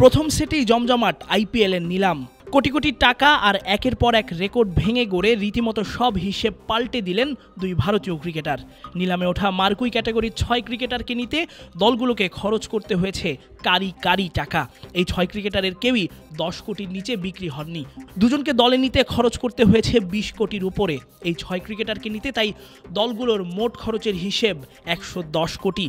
প্রথম সেটেই জমজমাট আইপিএলের নিলাম। কোটি কোটি টাকা আর একের পর এক রেকর্ড ভেঙে গড়ে রীতিমতো সব হিসেব পাল্টে দিলেন দুই ভারতীয় ক্রিকেটার। নিলামে ওঠা মার্কুই ক্যাটাগরির 6 ক্রিকেটারকে নিতে দলগুলোকে খরচ করতে হয়েছে কারি টাকা। এই 6 ক্রিকেটারের কেউই 10 কোটির নিচে বিক্রি হননি। দুজনকে দলে নিতে খরচ করতে হয়েছে 20 কোটির উপরে। এই 6 ক্রিকেটারকে নিতে তাই দলগুলোর মোট খরচের হিসেব 110 কোটি।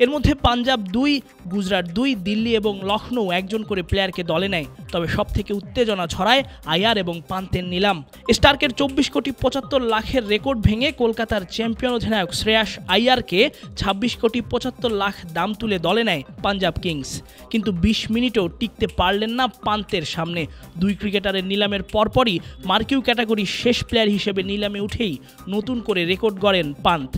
এর মধ্যে পাঞ্জাব 2, গুজরাট 2, দিল্লি এবং লখনৌ একজন করে প্লেয়ারকে দলে নেয়। তবে সব থেকে উত্তেজনা ছড়ায় আইয়ার এবং পান্তের নিলাম। স্টার্কের 24 কোটি 75 লাখের রেকর্ড ভেঙে কলকাতার চ্যাম্পিয়ন অধিনায়ক শ্রেয়াস আইয়ারকে 26 কোটি 75 লাখ দাম তুলে দলে নেয় পাঞ্জাব কিংস। কিন্তু 20 মিনিটও টিকতে পারলেন না পান্তের সামনে। দুই ক্রিকেটারের নিলামের পরপরই মার্কিউ ক্যাটাগরির শেষ প্লেয়ার হিসেবে নিলামে উঠেই নতুন করে রেকর্ড গড়েন পান্ত।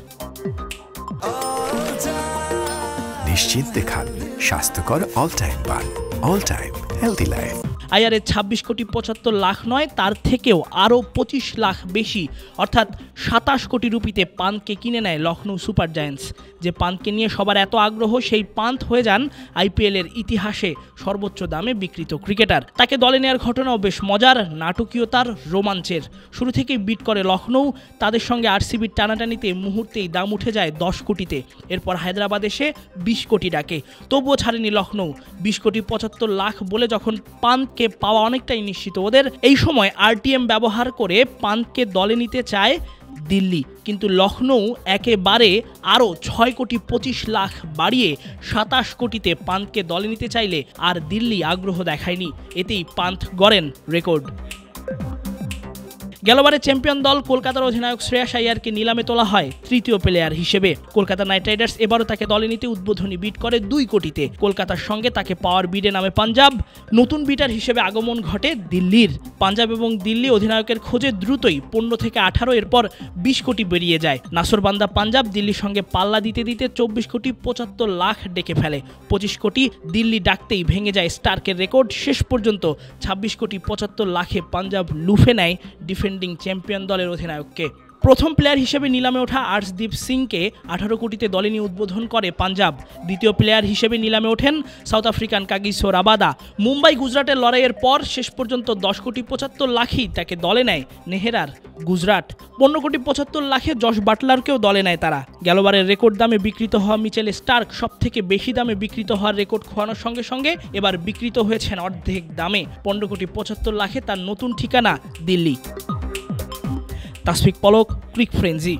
নিশ্চিন্তে খান স্বাস্থ্যকর অল টাইম পান, অল টাইম হেলদি লাইফ। আইয়ারের 26 কোটি 75 লাখ নয়, তার থেকেও আরও 25 লাখ বেশি অর্থাৎ 27 কোটি রুপিতে পান্তকে কিনে নেয় লখনৌ সুপার জায়ান্টস। যে পান্তকে নিয়ে সবার এত আগ্রহ, সেই পান্ত হয়ে যান আইপিএলের ইতিহাসে সর্বোচ্চ দামে বিক্রিত ক্রিকেটার। তাকে দলে নেওয়ার ঘটনাও বেশ মজার, নাটকীয়তার, রোমাঞ্চের। শুরু থেকেই বিট করে লখনৌ। তাদের সঙ্গে আরসিবির টানাটানিতে মুহূর্তেই দাম উঠে যায় 10 কোটিতে। এরপর হায়দ্রাবাদ এসে 20 কোটি ডাকে, তবুও ছাড়েনি লখনৌ। 20 কোটি 75 লাখ বলে যখন পান্তকে পাওয়া অনেকটাই নিশ্চিত ওদের, এই সময় আরটিএম ব্যবহার করে পান্তকে দলে নিতে চায় দিল্লি। কিন্তু লখনৌ একেবারে আরও 6 কোটি 25 লাখ বাড়িয়ে 27 কোটিতে পান্তকে দলে নিতে চাইলে আর দিল্লি আগ্রহ দেখায়নি। এতেই পান্ত গড়েন রেকর্ড। গেলবারে চ্যাম্পিয়ন দল কলকাতার অধিনায়ক শ্রেয়াস আইয়ারকে নিলামে তোলা হয় তৃতীয় প্লেয়ার হিসেবে। কলকাতা নাইট রাইডার্স এবারও তাকে দলে নিতে উদ্বোধনী বিড করে 2 কোটিতে। কলকাতার সঙ্গে তাকে পাওয়ার বিডে নামে পাঞ্জাব। নতুন বিটার হিসেবে আগমন ঘটে দিল্লির। পাঞ্জাব এবং দিল্লি অধিনায়কের খোঁজে দ্রুতই 15 থেকে 18, এরপর 20 কোটি বেরিয়ে যায়। নাসরবান্দা পাঞ্জাব দিল্লির সঙ্গে পাল্লা দিতে দিতে 24 কোটি 75 লাখ ডেকে ফেলে। 25 কোটি দিল্লি ডাকতেই ভেঙে যায় স্টার্কের রেকর্ড। শেষ পর্যন্ত 26 কোটি 75 লাখে পাঞ্জাব লুফে নেয় ডিফেন্ডিং চ্যাম্পিয়ন দলের অধিনায়ককে। প্রথম প্লেয়ার হিসেবে নিলামে ওঠা আর্শদীপ সিংকে 18 কোটিতে দলে নিয়ে উদ্বোধন করে পাঞ্জাব। দ্বিতীয় প্লেয়ার হিসেবে নিলামে ওঠেন south African Kagiso Rabada. Mumbai গুজরাটের লড়াইয়ের পর শেষ পর্যন্ত 10 কোটি 75 লাখই তাকে দলে নেয় নেহেরার গুজরাট। 15 কোটি 75 লাখে জশ বাটলারকেও দলে নেয় তারা। গেলবারের রেকর্ড দামে বিক্রিত হওয়া মিচেল স্টার্ক সব থেকে বেশি দামে বিক্রিত হওয়ার রেকর্ড খোয়ানোর সঙ্গে সঙ্গে এবার বিক্রিত হয়েছেন অর্ধেক দামে। 15 কোটি 75 লাখে তার নতুন ঠিকানা দিল্লি। তাসফিক পলক, ক্রিক ফ্রেঞ্জি।